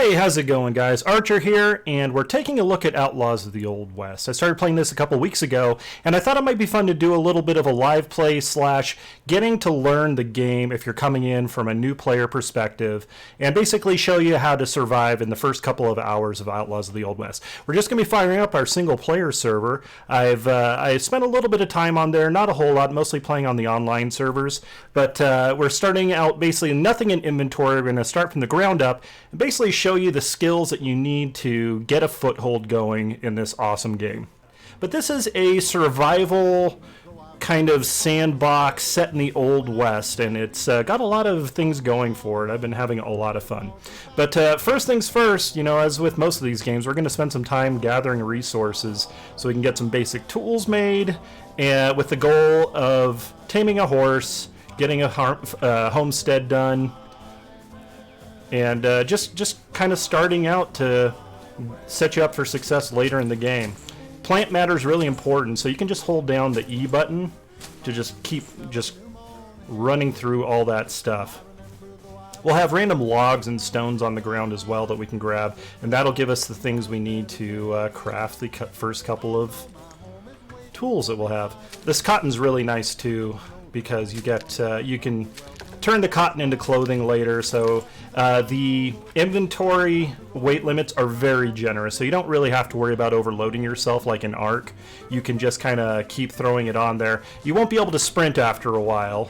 Hey, how's it going, guys? Archer here, and we're taking a look at Outlaws of the Old West. I started playing this a couple weeks ago, and I thought it might be fun to do a little bit of a live play slash getting to learn the game if you're coming in from a new player perspective, and basically show you how to survive in the first couple of hours of Outlaws of the Old West. We're just going to be firing up our single player server. I spent a little bit of time on there, not a whole lot, mostly playing on the online servers, but we're starting out basically nothing in inventory. We're going to start from the ground up and basically show you the skills that you need to get a foothold going in this awesome game. But this is a survival kind of sandbox set in the Old West, and it's got a lot of things going for it. I've been having a lot of fun. But first things first, you know, as with most of these games, we're going to spend some time gathering resources so we can get some basic tools made, with the goal of taming a horse, getting a homestead done, and just kind of starting out to set you up for success later in the game. Plant matter is really important, so you can just hold down the E button to just keep running through all that stuff. We'll have random logs and stones on the ground as well that we can grab, and that'll give us the things we need to craft the first couple of tools that we'll have. This cotton's really nice too, because you can turn the cotton into clothing later, so the inventory weight limits are very generous, so you don't really have to worry about overloading yourself like in Ark. You can just kind of keep throwing it on there. You won't be able to sprint after a while.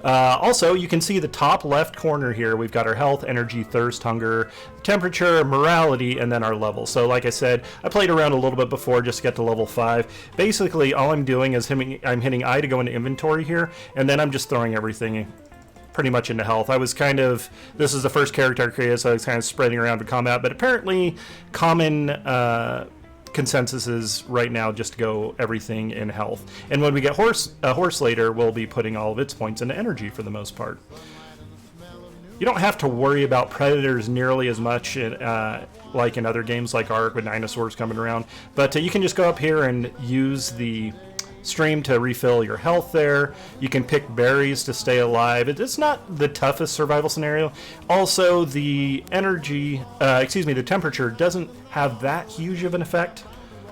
Also, you can see the top left corner here. We've got our health, energy, thirst, hunger, temperature, morality, and then our level. So like I said, I played around a little bit before just to get to level 5. Basically, all I'm doing is I'm hitting I to go into inventory here, and then I'm just throwing everything pretty much into health. This is the first character I created, so I was kind of spreading around to combat, but apparently common consensus is right now just to go everything in health. And when we get a horse later, we'll be putting all of its points into energy for the most part. You don't have to worry about predators nearly as much like in other games like Ark with dinosaurs coming around, but you can just go up here and use the stream to refill your health there. You can pick berries to stay alive. It's not the toughest survival scenario. Also, the the temperature doesn't have that huge of an effect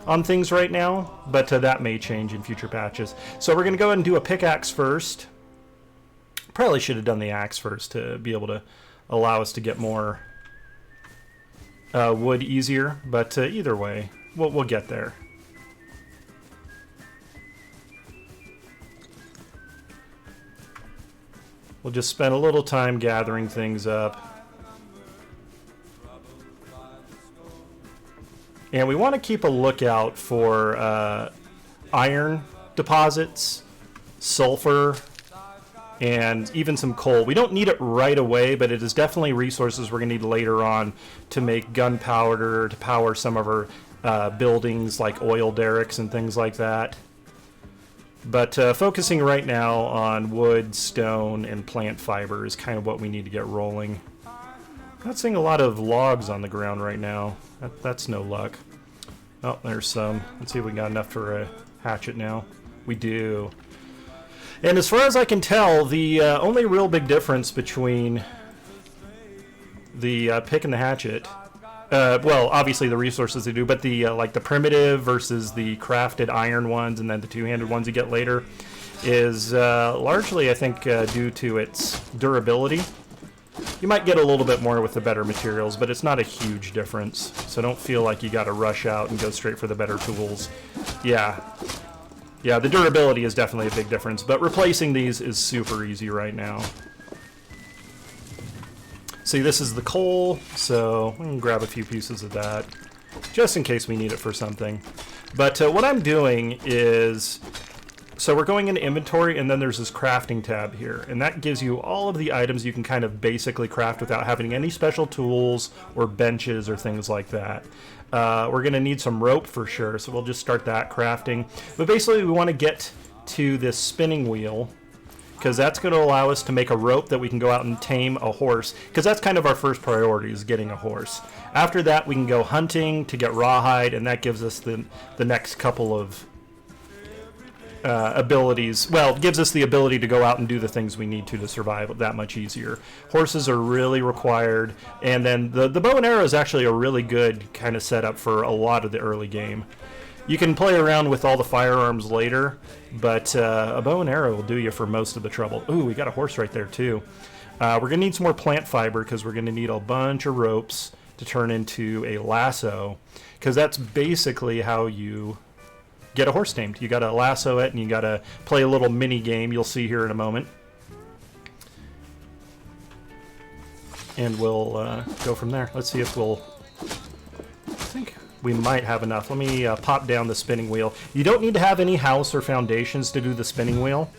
on things right now, but that may change in future patches. So we're going to go ahead and do a pickaxe first. Probably should have done the axe first to be able to allow us to get more wood easier, but either way, we'll get there. We'll just spend a little time gathering things up. And we want to keep a lookout for iron deposits, sulfur, and even some coal. We don't need it right away, but it is definitely resources we're going to need later on to make gunpowder, to power some of our buildings like oil derricks and things like that. But focusing right now on wood, stone, and plant fiber is kind of what we need to get rolling. Not seeing a lot of logs on the ground right now. That's no luck. Oh, there's some. Let's see if we got enough for a hatchet now. We do. And as far as I can tell, the only real big difference between the pick and the hatchet, well, obviously the resources they do, but the like the primitive versus the crafted iron ones and then the two-handed ones you get later is largely, I think, due to its durability. You might get a little bit more with the better materials, but it's not a huge difference. So don't feel like you got to rush out and go straight for the better tools. Yeah, the durability is definitely a big difference, but replacing these is super easy right now. See, this is the coal, so we can grab a few pieces of that, just in case we need it for something. But what I'm doing is, so we're going into inventory, and then there's this crafting tab here, and that gives you all of the items you can kind of basically craft without having any special tools or benches or things like that. We're going to need some rope for sure, so we'll just start that crafting. But basically, we want to get to this spinning wheel, because that's going to allow us to make a rope that we can go out and tame a horse, because that's kind of our first priority, is getting a horse. After that, we can go hunting to get rawhide, and that gives us the next couple of abilities. Well, it gives us the ability to go out and do the things we need to survive that much easier. Horses are really required, and then the bow and arrow is actually a really good kind of setup for a lot of the early game. You can play around with all the firearms later, but a bow and arrow will do you for most of the trouble. Ooh, we got a horse right there too. We're going to need some more plant fiber because we're going to need a bunch of ropes to turn into a lasso, because that's basically how you get a horse tamed. You got to lasso it, and you got to play a little mini game you'll see here in a moment. And we'll go from there. Let's see if we'll... I think we might have enough. Let me pop down the spinning wheel. You don't need to have any house or foundations to do the spinning wheel,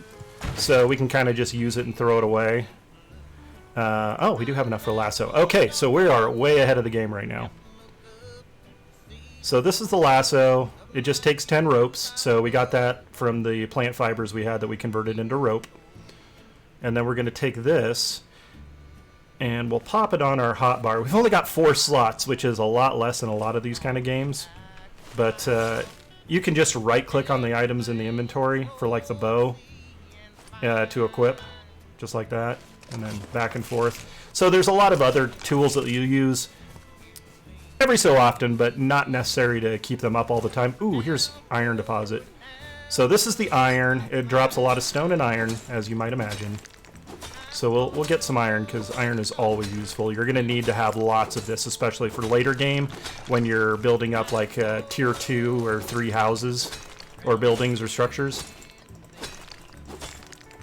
so we can kind of just use it and throw it away. Oh, we do have enough for lasso. Okay, so we are way ahead of the game right now. So this is the lasso. It just takes 10 ropes. So we got that from the plant fibers we had that we converted into rope. And then we're going to take this and we'll pop it on our hotbar. We've only got 4 slots, which is a lot less than a lot of these kind of games. But you can just right-click on the items in the inventory for like the bow to equip, just like that. And then back and forth. So there's a lot of other tools that you use every so often, but not necessary to keep them up all the time. Ooh, here's iron deposit. So this is the iron. It drops a lot of stone and iron, as you might imagine. So we'll get some iron, because iron is always useful. You're going to need to have lots of this, especially for later game, when you're building up like tier 2 or 3 houses, or buildings or structures.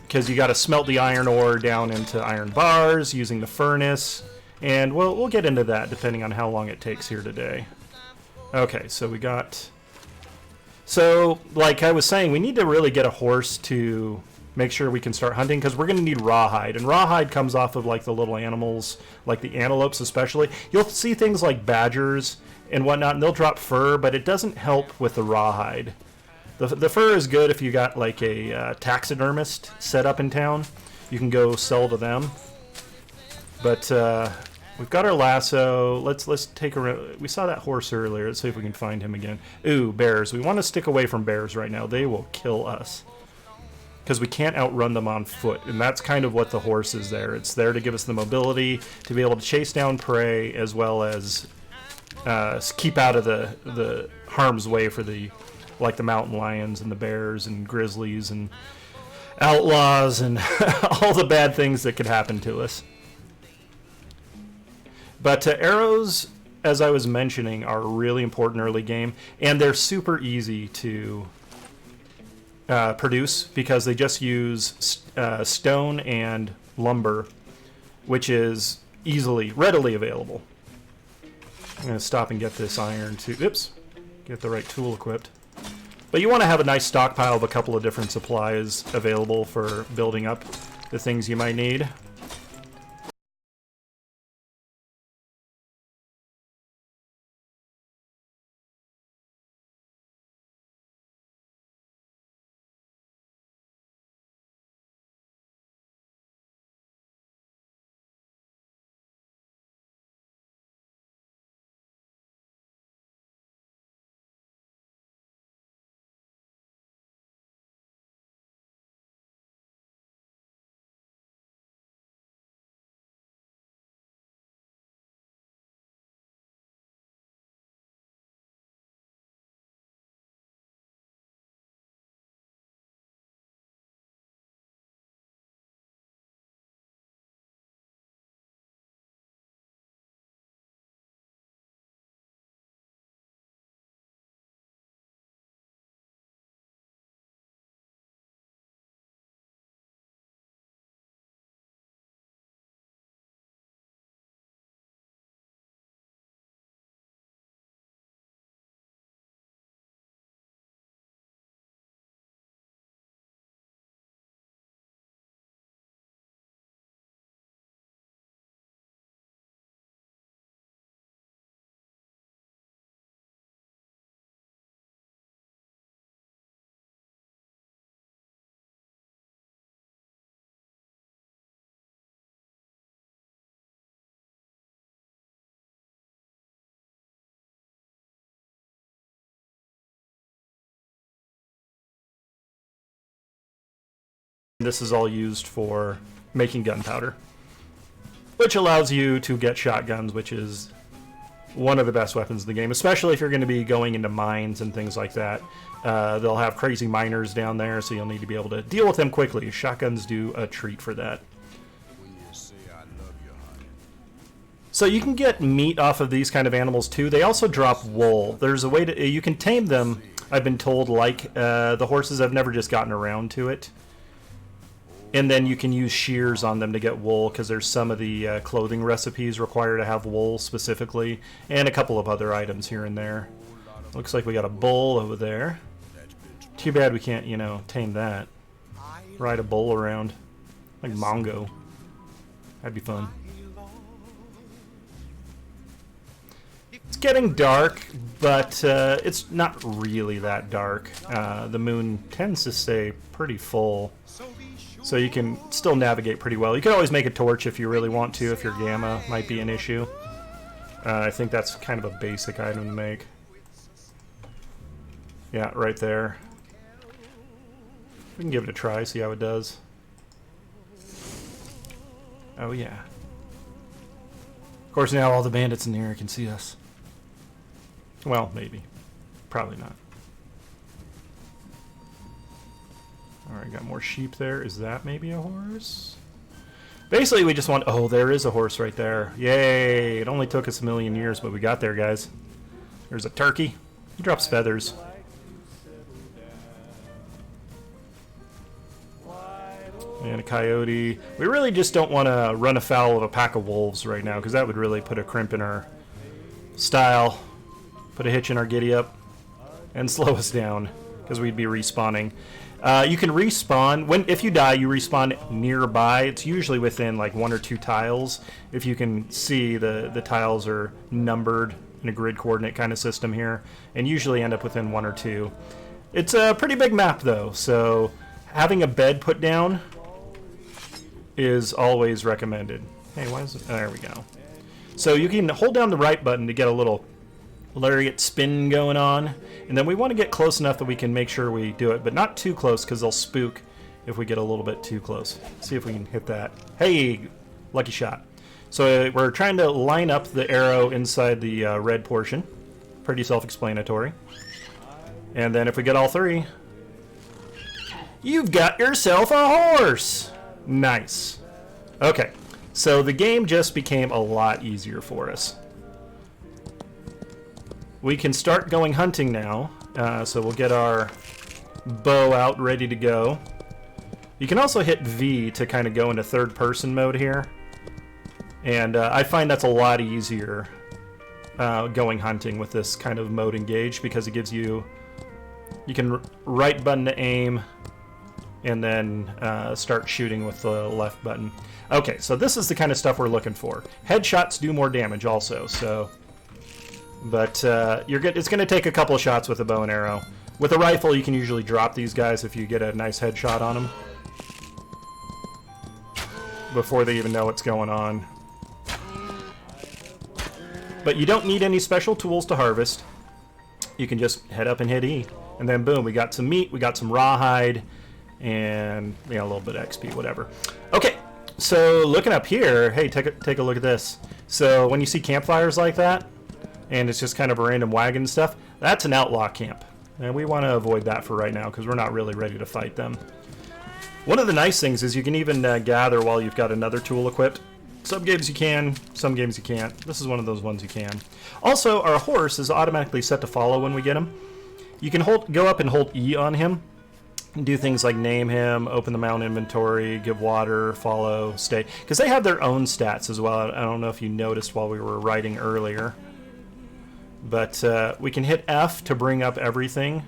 Because you got to smelt the iron ore down into iron bars using the furnace, and we'll get into that depending on how long it takes here today. Okay, so we got... So, like I was saying, we need to really get a horse to make sure we can start hunting, because we're going to need rawhide, and rawhide comes off of like the little animals, like the antelopes especially. You'll see things like badgers and whatnot, and they'll drop fur, but it doesn't help with the rawhide. The fur is good if you got like a taxidermist set up in town. You can go sell to them. But we've got our lasso. Let's take a... We saw that horse earlier. Let's see if we can find him again. Ooh, bears. We want to stick away from bears right now. They will kill us, because we can't outrun them on foot. And that's kind of what the horse is there. It's there to give us the mobility to be able to chase down prey, as well as keep out of the harm's way for the... like the mountain lions and the bears and grizzlies and outlaws and all the bad things that could happen to us. But arrows, as I was mentioning, are really important early game, and they're super easy to produce, because they just use stone and lumber, which is readily available. I'm going to stop and get this iron to... Oops. Get the right tool equipped. But you want to have a nice stockpile of a couple of different supplies available for building up the things you might need. This is all used for making gunpowder, which allows you to get shotguns, which is one of the best weapons in the game, especially if you're going to be going into mines and things like that. They'll have crazy miners down there, so you'll need to be able to deal with them quickly. Shotguns do a treat for that. So you can get meat off of these kind of animals too. They also drop wool. There's a way to, you can tame them, I've been told, like the horses. I've never just gotten around to it. And then you can use shears on them to get wool, because there's some of the clothing recipes require to have wool specifically, and a couple of other items here and there. Looks like we got a bull over there. Too bad we can't, you know, tame that. Ride a bull around. Like Mongo. That'd be fun. It's getting dark, but it's not really that dark. The moon tends to stay pretty full, so you can still navigate pretty well. You can always make a torch if you really want to, if your gamma might be an issue. I think that's kind of a basic item to make. Yeah, right there. We can give it a try, see how it does. Oh yeah. Of course, now all the bandits in here can see us. Well, maybe. Probably not. Alright, got more sheep there. Is that maybe a horse? Basically, we just want... Oh, there is a horse right there. Yay! It only took us a million years, but we got there, guys. There's a turkey. He drops feathers. And a coyote. We really just don't want to run afoul of a pack of wolves right now, because that would really put a crimp in our style. Put a hitch in our giddy-up. And slow us down, because we'd be respawning. You can respawn. If you die, you respawn nearby. It's usually within like 1 or 2 tiles. If you can see, the tiles are numbered in a grid coordinate kind of system here, and usually end up within 1 or 2. It's a pretty big map, though, so having a bed put down is always recommended. Hey, why is it? There we go. So you can hold down the right button to get a little lariat spin going on, and then we want to get close enough that we can make sure we do it, but not too close, because they'll spook if we get a little bit too close. See if we can hit that. Hey, lucky shot. So we're trying to line up the arrow inside the red portion. Pretty self-explanatory. And then if we get all 3, you've got yourself a horse. Nice. Okay, so the game just became a lot easier for us. We can start going hunting now, so we'll get our bow out ready to go. You can also hit V to kind of go into third-person mode here, and I find that's a lot easier going hunting with this kind of mode engaged, because it gives you can right button to aim, and then start shooting with the left button. Okay, so this is the kind of stuff we're looking for. Headshots do more damage also, so... But you're good. It's going to take a couple of shots with a bow and arrow. With a rifle, you can usually drop these guys if you get a nice headshot on them before they even know what's going on. But you don't need any special tools to harvest. You can just head up and hit E, and then boom, we got some meat, we got some rawhide, and a little bit of XP, whatever. Okay, so looking up here, hey, take a look at this. So when you see campfires like that, and it's just kind of a random wagon stuff, that's an outlaw camp. And we want to avoid that for right now, because we're not really ready to fight them. One of the nice things is you can even gather while you've got another tool equipped. Some games you can, some games you can't. This is one of those ones you can. Also, our horse is automatically set to follow when we get him. You can go up and hold E on him, and do things like name him, open the mount inventory, give water, follow, stay. Because they have their own stats as well. I don't know if you noticed while we were writing earlier. But we can hit F to bring up everything.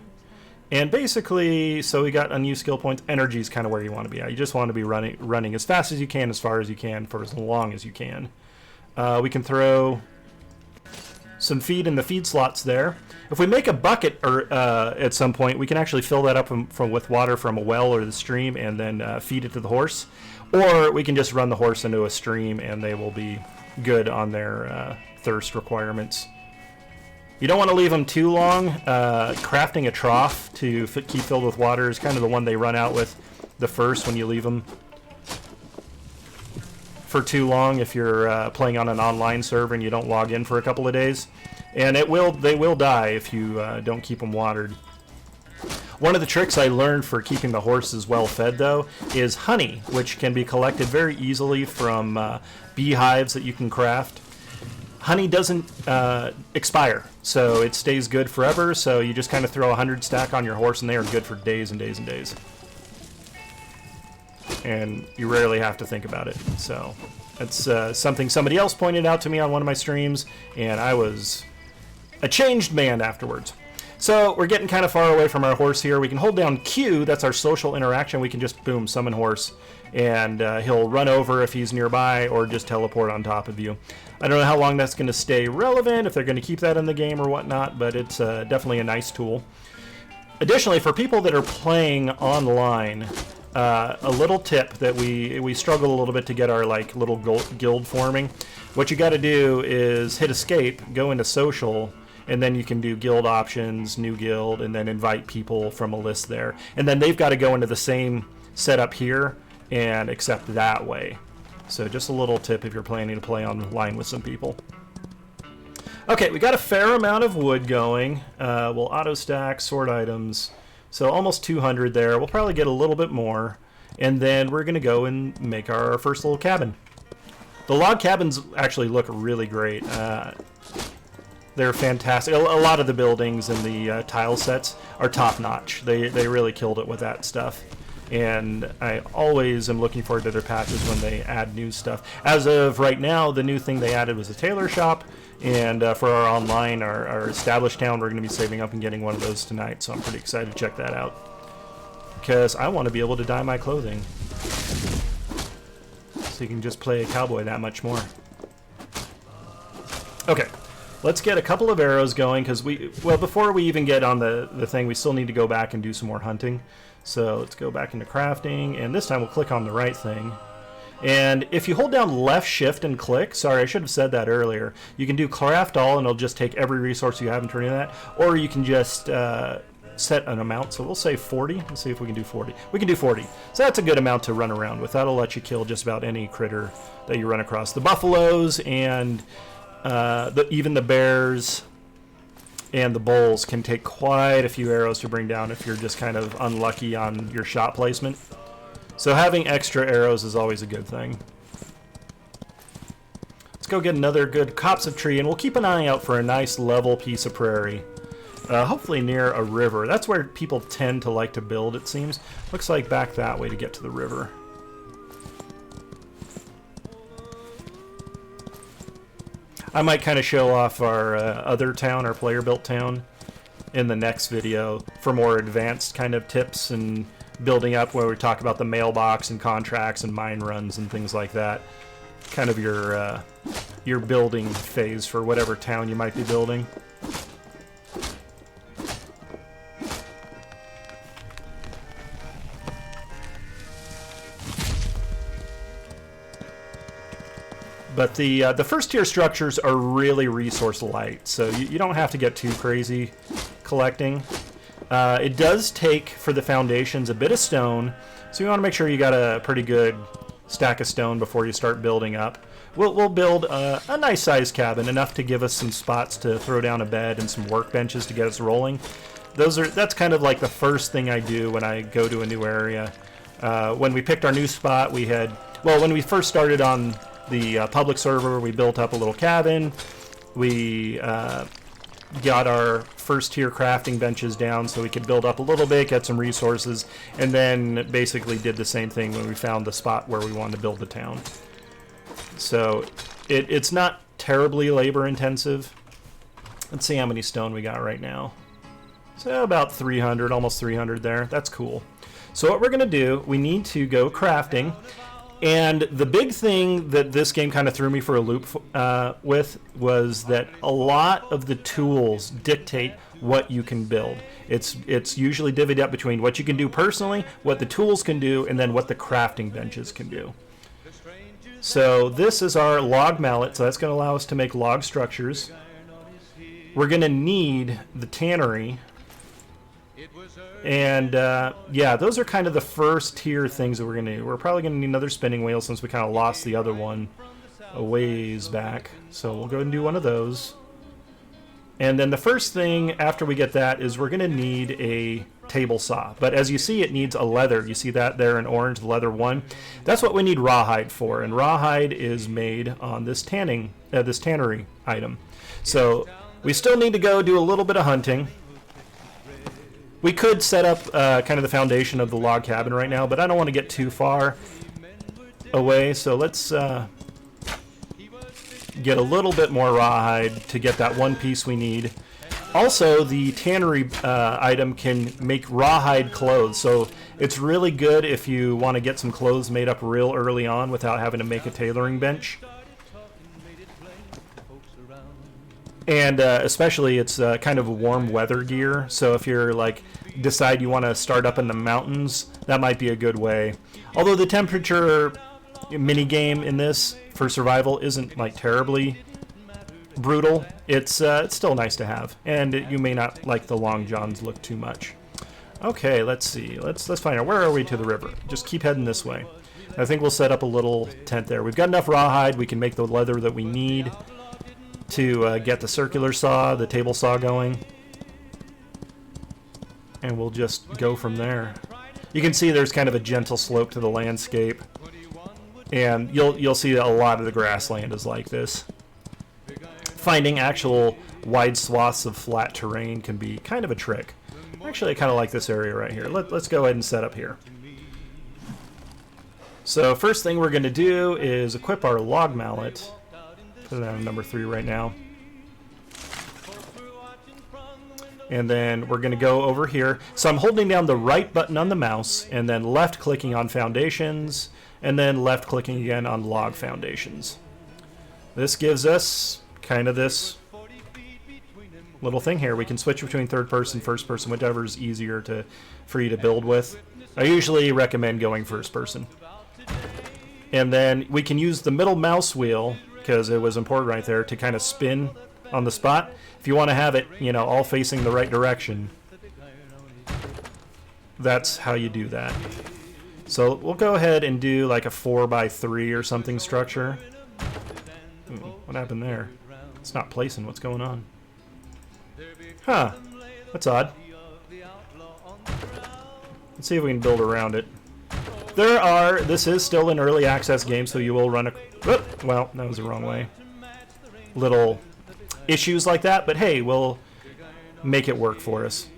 And basically, so we got unused skill points. Energy is kind of where you want to be at. You just want to be running as fast as you can, as far as you can, for as long as you can. We can throw some feed in the feed slots there. If we make a bucket at some point, we can actually fill that up with water from a well or the stream, and then feed it to the horse. Or we can just run the horse into a stream, and they will be good on their thirst requirements. You don't want to leave them too long. Crafting a trough to keep filled with water is kind of the one they run out with. the first when you leave them for too long if you're playing on an online server and you don't log in for a couple of days. And they will die if you don't keep them watered. One of the tricks I learned for keeping the horses well fed, though, is honey, which can be collected very easily from beehives that you can craft. Honey doesn't expire, so it stays good forever, so you just kind of throw 100 stack on your horse and they are good for days and days and days. And you rarely have to think about it. So that's something somebody else pointed out to me on one of my streams, and I was a changed man afterwards. So we're getting kind of far away from our horse here. We can hold down Q, that's our social interaction. We can just, boom, summon horse, and he'll run over if he's nearby or just teleport on top of you. I don't know how long that's going to stay relevant, if they're going to keep that in the game or whatnot, but it's definitely a nice tool. Additionally, for people that are playing online, a little tip that we struggle a little bit to get our like little guild forming. What you got to do is hit escape, go into social, and then you can do guild options, new guild, and then invite people from a list there. And then they've got to go into the same setup here and accept that way. So just a little tip if you're planning to play online with some people. Okay, we got a fair amount of wood going. We'll auto stack, sort items. So almost 200 there. We'll probably get a little bit more. And then we're going to go and make our first little cabin. The log cabins actually look really great. They're fantastic. A lot of the buildings and the tile sets are top-notch. They really killed it with that stuff. And I always am looking forward to their patches when they add new stuff. As of right now, the new thing they added was a tailor shop. And for our online, our established town, we're going to be saving up and getting one of those tonight. So I'm pretty excited to check that out. Because I want to be able to dye my clothing. So you can just play a cowboy that much more. Okay. Let's get a couple of arrows going, because before we even get on the thing, we still need to go back and do some more hunting. So let's go back into crafting, and this time we'll click on the right thing. And if you hold down left shift and click, sorry, I should have said that earlier, you can do craft all, and it'll just take every resource you have and turn into that, or you can just set an amount. So we'll say 40. Let's see if we can do 40. We can do 40. So that's a good amount to run around with. That'll let you kill just about any critter that you run across. The buffaloes and even the bears and the bulls can take quite a few arrows to bring down if you're just kind of unlucky on your shot placement. So having extra arrows is always a good thing. Let's go get another good copse of tree, and we'll keep an eye out for a nice level piece of prairie. Hopefully near a river. That's where people tend to like to build, it seems. Looks like back that way to get to the river. I might kind of show off our other town, our player-built town, in the next video for more advanced kind of tips and building up, where we talk about the mailbox and contracts and mine runs and things like that. Kind of your building phase for whatever town you might be building. But the first tier structures are really resource light, so you don't have to get too crazy collecting. It does take, for the foundations, a bit of stone, so you want to make sure you got a pretty good stack of stone before you start building up. We'll build a nice sized cabin, enough to give us some spots to throw down a bed and some workbenches to get us rolling. That's kind of like the first thing I do when I go to a new area. When we picked our new spot, when we first started on the public server, we built up a little cabin. We got our first tier crafting benches down so we could build up a little bit, get some resources, and then basically did the same thing when we found the spot where we wanted to build the town. So it's not terribly labor intensive. Let's see how many stone we got right now. So about 300, almost 300 there. That's cool. So what we're going to do, we need to go crafting. And the big thing that this game kind of threw me for a loop with was that a lot of the tools dictate what you can build. It's usually divvied up between what you can do personally, what the tools can do, and then what the crafting benches can do. So this is our log mallet, so that's going to allow us to make log structures. We're going to need the tannery. And yeah, those are kind of the first tier things that we're going to do. We're probably going to need another spinning wheel since we kind of lost the other one a ways back. So we'll go ahead and do one of those. And then the first thing after we get that is we're going to need a table saw. But as you see, it needs a leather. You see that there in orange, the leather one? That's what we need rawhide for. And rawhide is made on this tannery item. So we still need to go do a little bit of hunting. We could set up kind of the foundation of the log cabin right now, but I don't want to get too far away. So let's get a little bit more rawhide to get that one piece we need. Also, the tannery item can make rawhide clothes, so it's really good if you want to get some clothes made up real early on without having to make a tailoring bench. And especially it's kind of warm weather gear, so if you're like decide you want to start up in the mountains, that might be a good way. Although the temperature mini game in this for survival isn't like terribly brutal, it's still nice to have, and you may not like the long johns look too much. Okay, let's see. Let's find out, where are we to the river? Just keep heading this way. I think we'll set up a little tent there. We've got enough rawhide. We can make the leather that we need to get the circular saw, the table saw going, and we'll just go from there. You can see there's kind of a gentle slope to the landscape, and you'll see a lot of the grassland is like this. Finding actual wide swaths of flat terrain can be kind of a trick. Actually, I kind of like this area right here. Let's go ahead and set up here. So first thing we're going to do is equip our log mallet. Put it on number 3 right now. And then we're going to go over here. So I'm holding down the right button on the mouse and then left clicking on foundations and then left clicking again on log foundations. This gives us kind of this little thing here. We can switch between third person, first person, whatever is easier for you to build with. I usually recommend going first person. And then we can use the middle mouse wheel, because it was important right there, to kind of spin on the spot. If you want to have it, all facing the right direction, that's how you do that. So we'll go ahead and do like a 4x3 or something structure. What happened there? It's not placing. What's going on? Huh. That's odd. Let's see if we can build around it. This is still an early access game, so you will run well, that was the wrong way. Little issues like that, but hey, we'll make it work for us.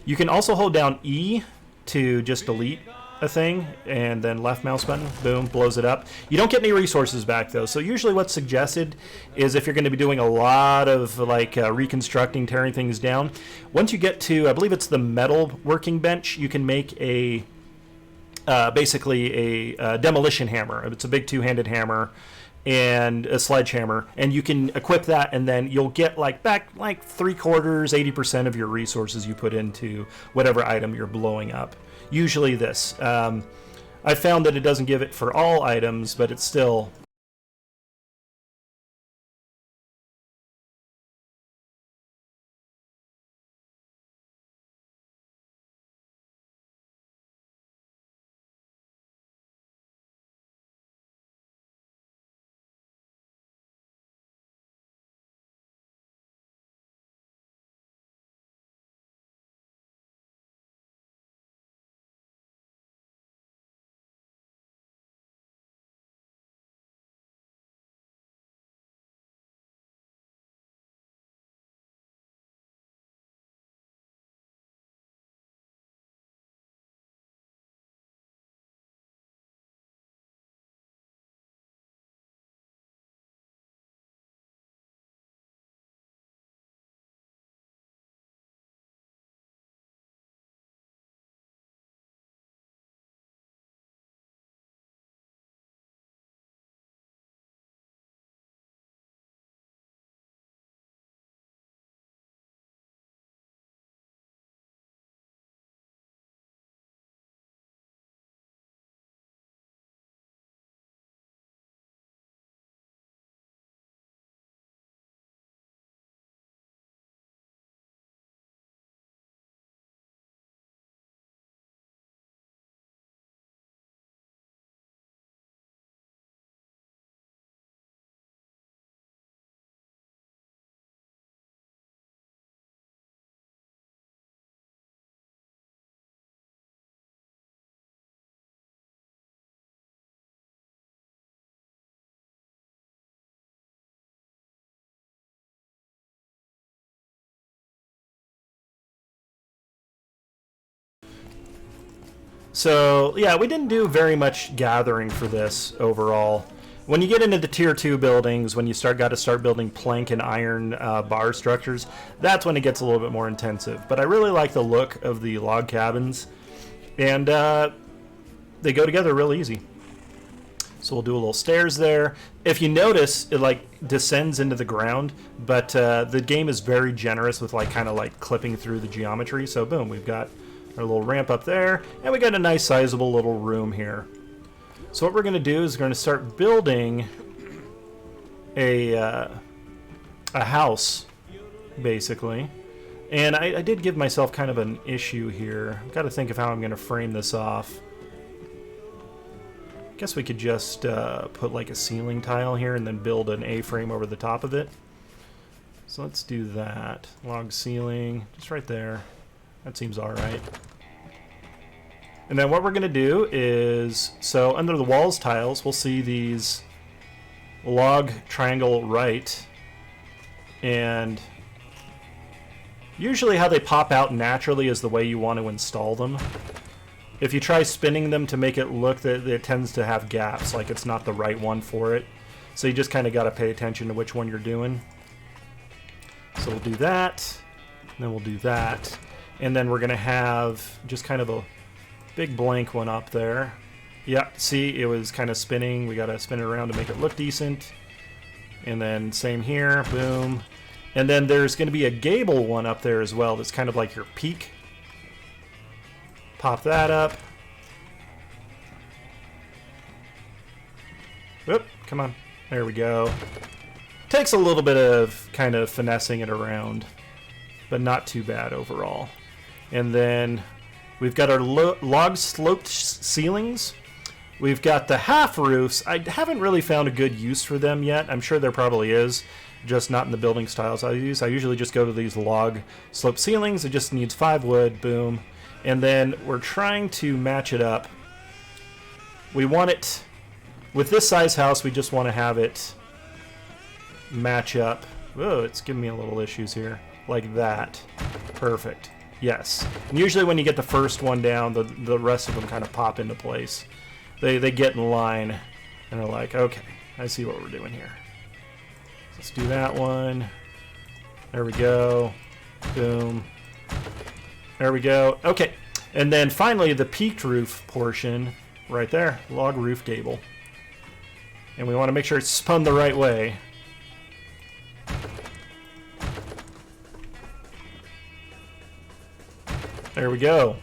You can also hold down E to just delete a thing, and then left mouse button, boom, blows it up. You don't get any resources back though, so usually what's suggested is if you're going to be doing a lot of like reconstructing, tearing things down, once you get to, I believe it's the metal working bench, you can make a basically a demolition hammer. It's a big two-handed hammer and a sledgehammer, and you can equip that, and then you'll get back 3/4, 80% of your resources you put into whatever item you're blowing up. Usually this. I found that it doesn't give it for all items, but it's still So, yeah, we didn't do very much gathering for this overall. When you get into the tier 2 buildings, when you got to start building plank and iron bar structures, that's when it gets a little bit more intensive. But I really like the look of the log cabins, and they go together real easy. So we'll do a little stairs there. If you notice, it like descends into the ground, but the game is very generous with like kind of like clipping through the geometry. So boom, we've got our little ramp up there, and we got a nice sizable little room here. So what we're going to do is we're going to start building a house, basically. And I did give myself kind of an issue here. I've got to think of how I'm going to frame this off. I guess we could just put like a ceiling tile here and then build an A-frame over the top of it. So let's do that. Log ceiling, just right there. That seems all right. And then what we're going to do is, so under the walls tiles, we'll see these log triangle right. And usually how they pop out naturally is the way you want to install them. If you try spinning them to make it look, that it tends to have gaps, like it's not the right one for it. So you just kind of got to pay attention to which one you're doing. So we'll do that, and then we'll do that. And then we're going to have just kind of a big blank one up there. Yeah, see, it was kind of spinning. We got to spin it around to make it look decent. And then same here, boom. And then there's going to be a gable one up there as well that's kind of like your peak. Pop that up. Whoop, come on. There we go. Takes a little bit of kind of finessing it around, but not too bad overall. And then we've got our log sloped ceilings. We've got the half roofs. I haven't really found a good use for them yet. I'm sure there probably is, just not in the building styles I use. I usually just go to these log sloped ceilings. It just needs 5 wood, boom. And then we're trying to match it up. We want it, with this size house, we just want to have it match up. Whoa, it's giving me a little issues here. Like that. Perfect. Yes. And usually when you get the first one down, the rest of them kind of pop into place. They get in line, and they're like, okay, I see what we're doing here. Let's do that one. There we go. Boom. There we go. Okay. And then finally, the peaked roof portion right there. Log roof gable. And we want to make sure it's spun the right way. There we go.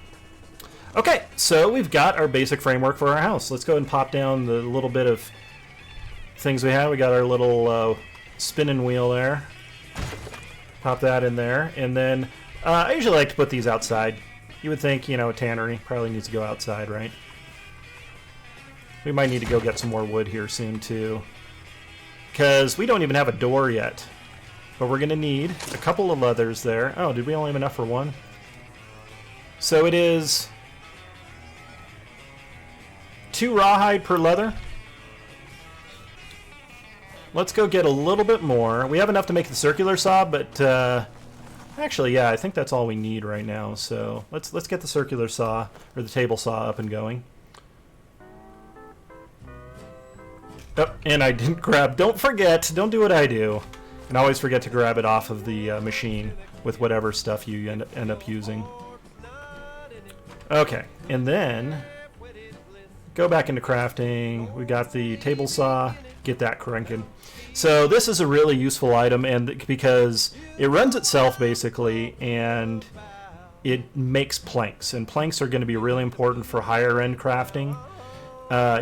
Okay, so we've got our basic framework for our house. Let's go ahead and pop down the little bit of things we have. We got our little spinning wheel there. Pop that in there. And then I usually like to put these outside. You would think, you know, a tannery probably needs to go outside, right? We might need to go get some more wood here soon, too. Because we don't even have a door yet. But we're going to need a couple of leathers there. Oh, did we only have enough for one? So it is 2 rawhide per leather. Let's go get a little bit more. We have enough to make the circular saw, but actually, yeah, I think that's all we need right now. So let's get the circular saw, or the table saw, up and going. Oh, and I didn't grab. Don't forget. Don't do what I do, and always forget to grab it off of the machine with whatever stuff you end up using. Okay, and then go back into crafting. We got the table saw. Get that cranking. So this is a really useful item, and because it runs itself basically, and it makes planks, and planks are going to be really important for higher end crafting.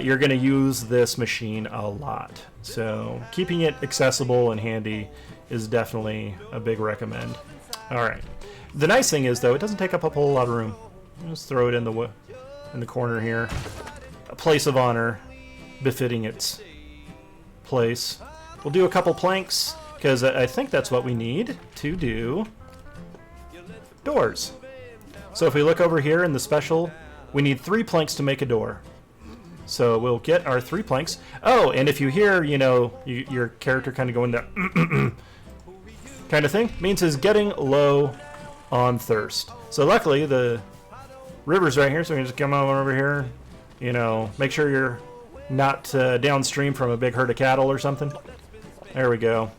You're going to use this machine a lot, so keeping it accessible and handy is definitely a big recommend. All right. The nice thing is, though, it doesn't take up a whole lot of room. Just throw it in the corner here. A place of honor befitting its place. We'll do a couple planks, because I think that's what we need to do doors. So if we look over here in the special, we need 3 planks to make a door. So we'll get our 3 planks. Oh, and if you hear, you know, your character kind of going that kind of thing, means is getting low on thirst. So luckily the River's right here, so we can just come on over here. You know, make sure you're not downstream from a big herd of cattle or something. There we go.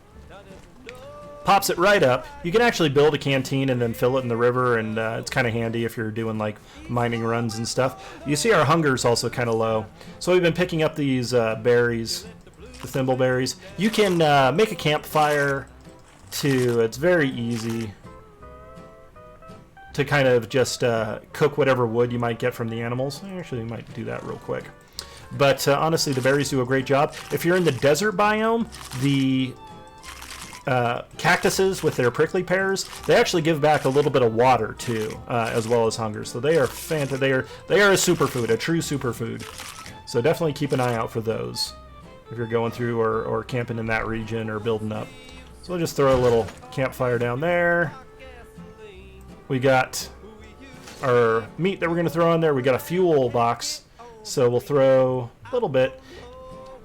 Pops it right up. You can actually build a canteen and then fill it in the river, and it's kind of handy if you're doing like mining runs and stuff. You see our hunger's also kind of low. So we've been picking up these berries, the thimbleberries. You can make a campfire too. It's very easy to kind of just cook whatever wood you might get from the animals. Actually, we might do that real quick. But honestly, the berries do a great job. If you're in the desert biome, the cactuses with their prickly pears, they actually give back a little bit of water too, as well as hunger. So they are fantastic. They are a superfood, a true superfood. So definitely keep an eye out for those if you're going through or camping in that region or building up. So we'll just throw a little campfire down there. We got our meat that we're going to throw in there. We got a fuel box, so we'll throw a little bit.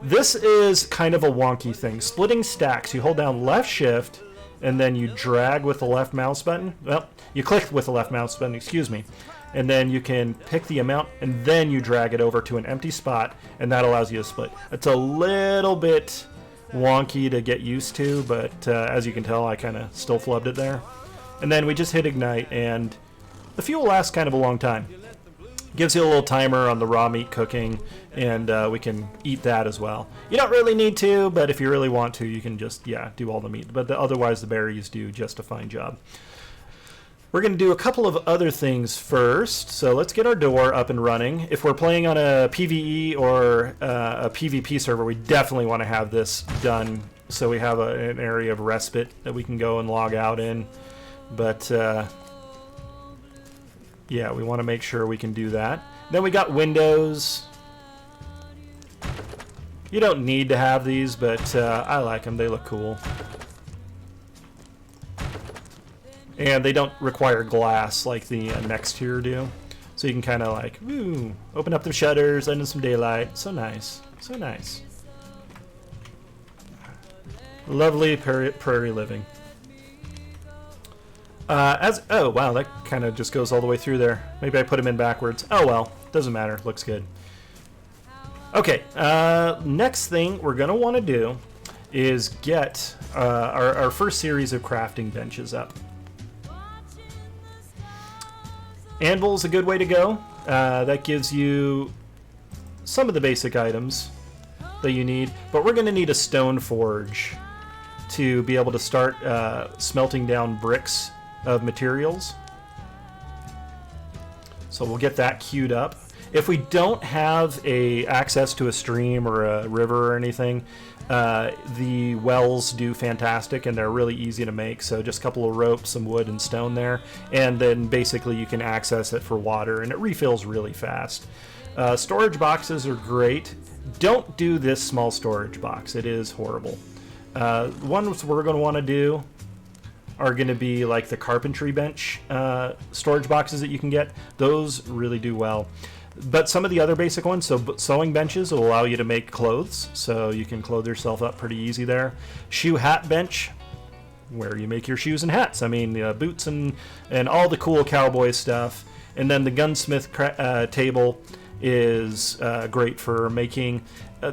This is kind of a wonky thing. Splitting stacks. You hold down left shift, and then you drag with the left mouse button. Well, you click with the left mouse button, excuse me. And then you can pick the amount, and then you drag it over to an empty spot, and that allows you to split. It's a little bit wonky to get used to, but as you can tell, I kind of still flubbed it there. And then we just hit ignite, and the fuel lasts kind of a long time. Gives you a little timer on the raw meat cooking, and we can eat that as well. You don't really need to, but if you really want to, you can just, yeah, do all the meat. But otherwise, the berries do just a fine job. We're going to do a couple of other things first. So let's get our door up and running. If we're playing on a PvE or a PvP server, we definitely want to have this done so we have an area of respite that we can go and log out in. But yeah, we want to make sure we can do that. Then we got windows. You don't need to have these, but I like them. They look cool. And they don't require glass like the next tier do. So you can kind of like, woo, open up the shutters, let in some daylight. So nice. So nice. Lovely prairie living. Oh wow, that kind of just goes all the way through there. Maybe I put them in backwards. Oh well, doesn't matter. Looks good. Okay, next thing we're gonna want to do is get our first series of crafting benches up. Anvil's a good way to go. That gives you some of the basic items that you need, but we're gonna need a stone forge to be able to start smelting down bricks of materials. So we'll get that queued up. If we don't have access to a stream or a river or anything, the wells do fantastic and they're really easy to make. So just a couple of ropes, some wood and stone there, and then basically you can access it for water, and it refills really fast. Storage boxes are great. Don't do this small storage box. It is horrible. Ones we're going to want to do are going to be like the carpentry bench storage boxes that you can get. Those really do well. But some of the other basic ones, so sewing benches will allow you to make clothes, so you can clothe yourself up pretty easy there. Shoe hat bench, where you make your shoes and hats. I mean, boots and all the cool cowboy stuff. And then the gunsmith table is great for making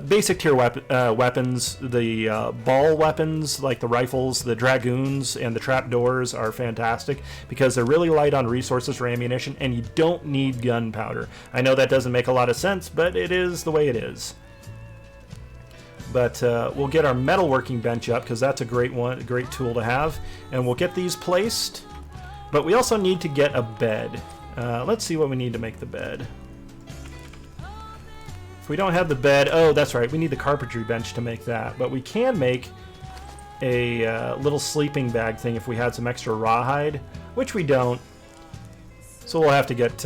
basic tier weapons. The ball weapons, like the rifles, the dragoons, and the trapdoors are fantastic because they're really light on resources for ammunition, and you don't need gunpowder. I know that doesn't make a lot of sense, but it is the way it is. But we'll get our metalworking bench up because that's a great tool to have, and we'll get these placed. But we also need to get a bed. Let's see what we need to make the bed. If we don't have the bed, oh, that's right, we need the carpentry bench to make that. But we can make a little sleeping bag thing if we had some extra rawhide, which we don't. So we'll have to get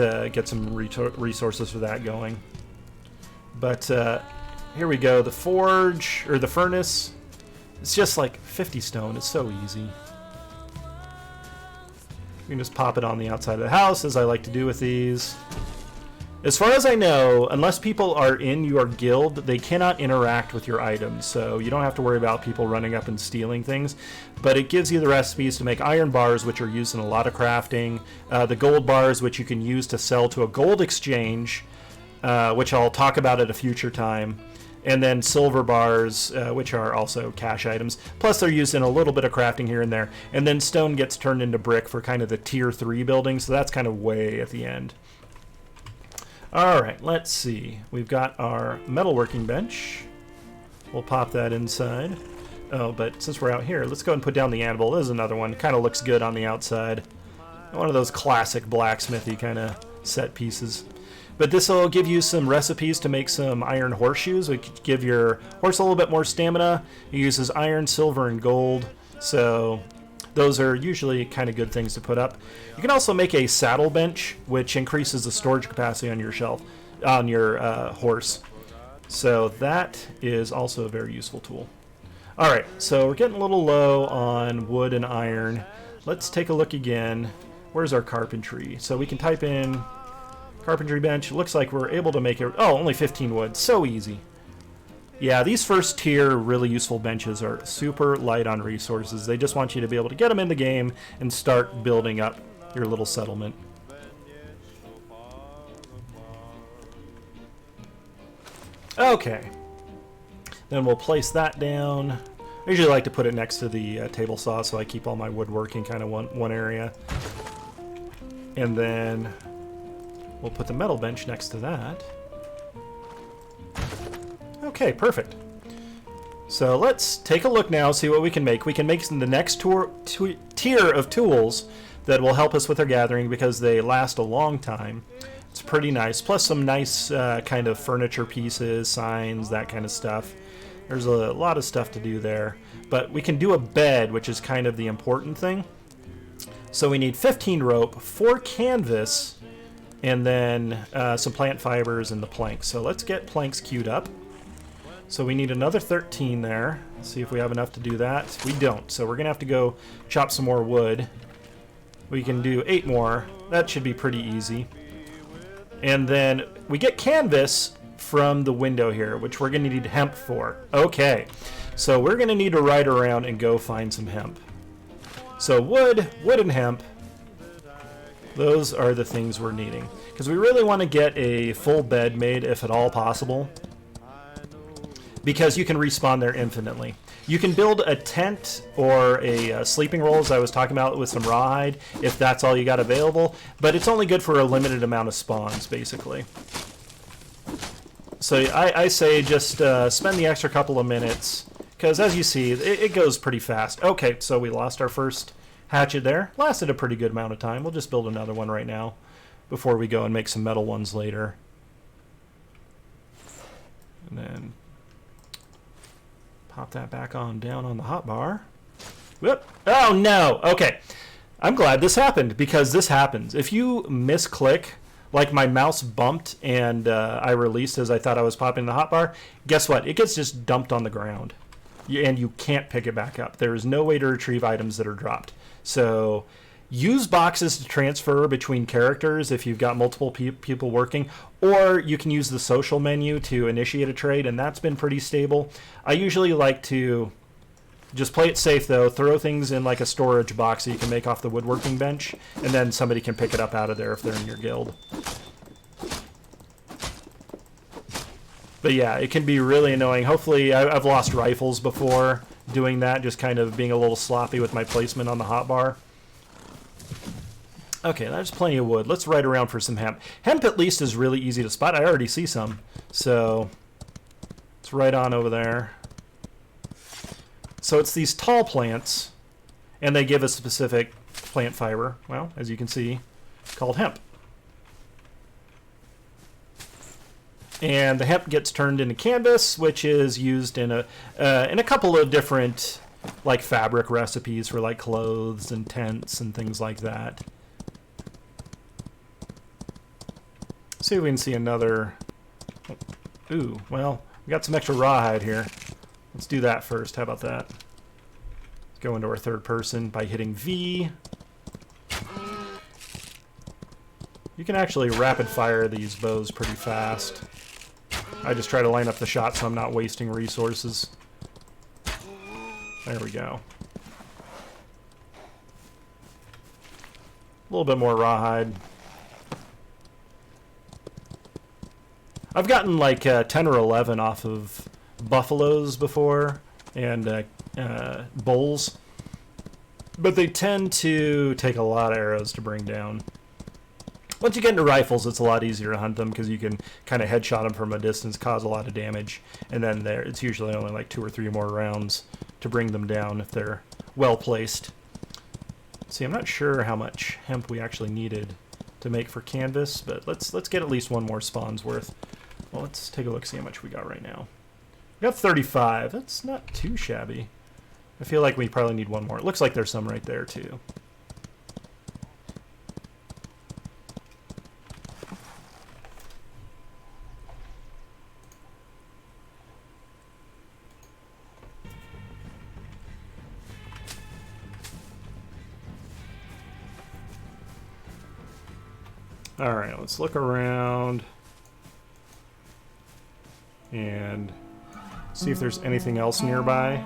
some resources for that going. But here we go, the forge, or the furnace. It's just like 50 stone, it's so easy. You can just pop it on the outside of the house, as I like to do with these. As far as I know, unless people are in your guild, they cannot interact with your items, so you don't have to worry about people running up and stealing things. But it gives you the recipes to make iron bars, which are used in a lot of crafting, the gold bars, which you can use to sell to a gold exchange, which I'll talk about at a future time, and then silver bars, which are also cash items. Plus they're used in a little bit of crafting here and there. And then stone gets turned into brick for kind of the tier 3 building, so that's kind of way at the end. Alright, let's see. We've got our metalworking bench. We'll pop that inside. Oh, but since we're out here, let's go and put down the anvil. This is another one. Kind of looks good on the outside. One of those classic blacksmithy kind of set pieces. But this will give you some recipes to make some iron horseshoes. We could give your horse a little bit more stamina. It uses iron, silver, and gold. So those are usually kind of good things to put up. You can also make a saddle bench, which increases the storage capacity on your shelf, on your horse. So that is also a very useful tool. All right, so we're getting a little low on wood and iron. Let's take a look again. Where's our carpentry? So we can type in carpentry bench. It looks like we're able to make it. Oh, only 15 wood. So easy. Yeah, these first tier really useful benches are super light on resources. They just want you to be able to get them in the game and start building up your little settlement. Okay. Then we'll place that down. I usually like to put it next to the table saw so I keep all my woodworking kind of one area. And then we'll put the metal bench next to that. Okay, perfect. So let's take a look now, see what we can make. We can make the next tier of tools that will help us with our gathering because they last a long time. It's pretty nice. Plus some nice kind of furniture pieces, signs, that kind of stuff. There's a lot of stuff to do there. But we can do a bed, which is kind of the important thing. So we need 15 rope, 4 canvas, and then some plant fibers and the planks. So let's get planks queued up. So we need another 13 there. Let's see if we have enough to do that. We don't, so we're going to have to go chop some more wood. We can do 8 more. That should be pretty easy. And then we get canvas from the window here, which we're going to need hemp for. Okay, so we're going to need to ride around and go find some hemp. So wood and hemp, those are the things we're needing. Because we really want to get a full bed made, if at all possible. Because you can respawn there infinitely. You can build a tent or a sleeping roll, as I was talking about, with some rawhide, if that's all you got available. But it's only good for a limited amount of spawns, basically. So I say just spend the extra couple of minutes, because as you see, it goes pretty fast. Okay, so we lost our first hatchet there. Lasted a pretty good amount of time. We'll just build another one right now before we go and make some metal ones later. And then pop that back on down on the hotbar. Whoop. Oh no! Okay. I'm glad this happened, because this happens. If you misclick, like my mouse bumped and I released as I thought I was popping the hotbar, guess what? It gets just dumped on the ground. And you can't pick it back up. There is no way to retrieve items that are dropped. So use boxes to transfer between characters if you've got multiple people working, or you can use the social menu to initiate a trade, and that's been pretty stable. I usually like to just play it safe, though. Throw things in like a storage box that you can make off the woodworking bench, and then somebody can pick it up out of there if they're in your guild. But yeah, it can be really annoying. Hopefully, I've lost rifles before doing that, just kind of being a little sloppy with my placement on the hotbar. Okay, there's plenty of wood. Let's ride around for some hemp. Hemp, at least, is really easy to spot. I already see some. So it's right on over there. So it's these tall plants, and they give a specific plant fiber, well, as you can see, called hemp. And the hemp gets turned into canvas, which is used in a couple of different like fabric recipes for like clothes and tents and things like that. See if we can see another. Ooh, well, we got some extra rawhide here. Let's do that first. How about that? Let's go into our third person by hitting V. You can actually rapid fire these bows pretty fast. I just try to line up the shot so I'm not wasting resources. There we go. A little bit more rawhide. I've gotten like 10 or 11 off of buffaloes before and bulls, but they tend to take a lot of arrows to bring down. Once you get into rifles, it's a lot easier to hunt them because you can kind of headshot them from a distance, cause a lot of damage, and then it's usually only like 2 or 3 more rounds to bring them down if they're well placed. See, I'm not sure how much hemp we actually needed to make for canvas, but let's get at least one more spawn's worth. Well, let's take a look, see how much we got right now. We got 35. That's not too shabby. I feel like we probably need one more. It looks like there's some right there, too. All right, let's look around and see if there's anything else nearby.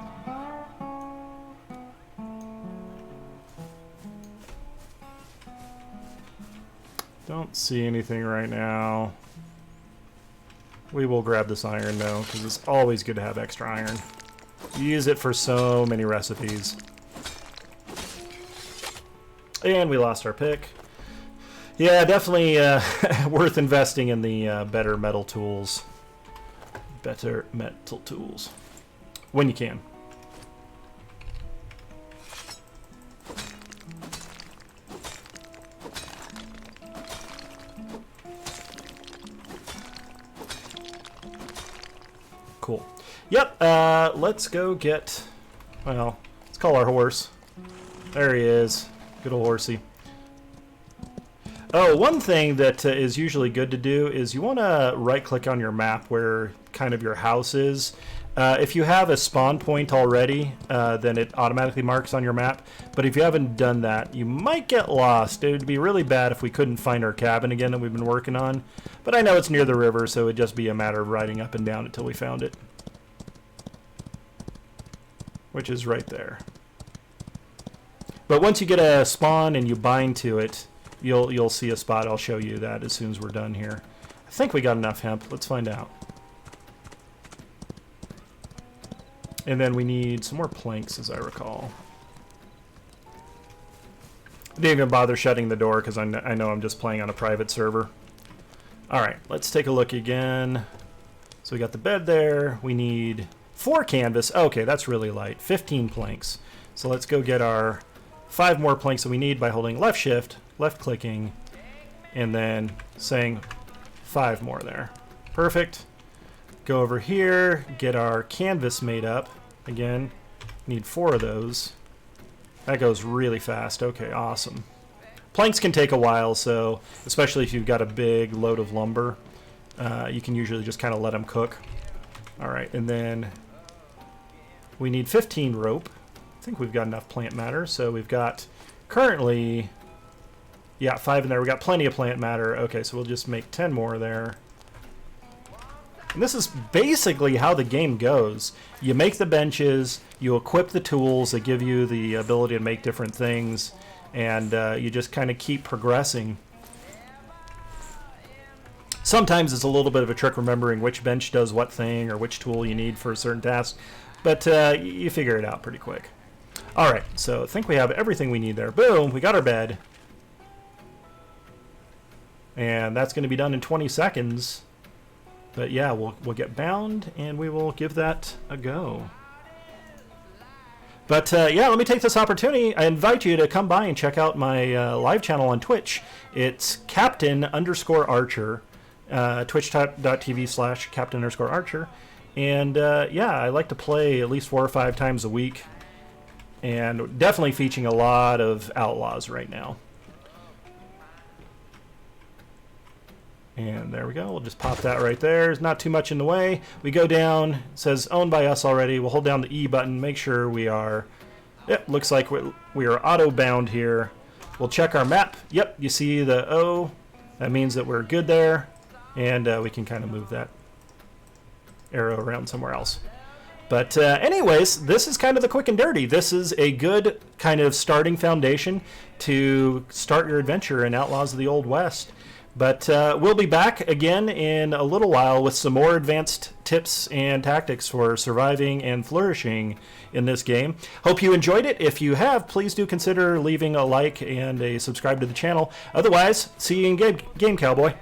Don't see anything right now. We will grab this iron though, because it's always good to have extra iron. You use it for so many recipes. And we lost our pick. Yeah, definitely worth investing in the better metal tools. Better metal tools. When you can. Cool. Yep, let's go get, well, let's call our horse. There he is. Good old horsey. Oh, one thing that is usually good to do is you want to right-click on your map where kind of your house is. If you have a spawn point already, then it automatically marks on your map. But if you haven't done that, you might get lost. It would be really bad if we couldn't find our cabin again that we've been working on. But I know it's near the river, so it'd just be a matter of riding up and down until we found it. Which is right there. But once you get a spawn and you bind to it, you'll see a spot. I'll show you that as soon as we're done here. I think we got enough hemp. Let's find out. And then we need some more planks, as I recall. I didn't even bother shutting the door because I know I'm just playing on a private server. Alright, let's take a look again. So we got the bed there. We need 4 canvas. Okay, that's really light. 15 planks. So let's go get our 5 more planks that we need by holding left shift, left clicking, and then saying 5 more there. Perfect. Go over here, get our canvas made up. Again, need 4 of those. That goes really fast. Okay, awesome. Planks can take a while, so especially if you've got a big load of lumber, you can usually just kind of let them cook. All right, and then we need 15 rope. I think we've got enough plant matter, so we've got currently, yeah, 5 in there. We got plenty of plant matter. Okay, so we'll just make 10 more there. And this is basically how the game goes. You make the benches, you equip the tools that give you the ability to make different things, and you just kind of keep progressing. Sometimes it's a little bit of a trick remembering which bench does what thing or which tool you need for a certain task, but you figure it out pretty quick. Alright, so I think we have everything we need there. Boom, we got our bed. And that's going to be done in 20 seconds. But yeah, we'll get bound, and we will give that a go. But yeah, let me take this opportunity. I invite you to come by and check out my live channel on Twitch. It's Captain_Archer, twitch.tv/Captain_Archer. And yeah, I like to play at least 4 or 5 times a week. And definitely featuring a lot of Outlaws right now. And there we go. We'll just pop that right there. There's not too much in the way. We go down. It says owned by us already. We'll hold down the E button. Make sure we are... Yep, looks like we are auto-bound here. We'll check our map. Yep, you see the O. That means that we're good there, and we can kind of move that arrow around somewhere else. But anyways, this is kind of the quick and dirty. This is a good kind of starting foundation to start your adventure in Outlaws of the Old West. But we'll be back again in a little while with some more advanced tips and tactics for surviving and flourishing in this game. Hope you enjoyed it. If you have, please do consider leaving a like and a subscribe to the channel. Otherwise, see you in Game Cowboy.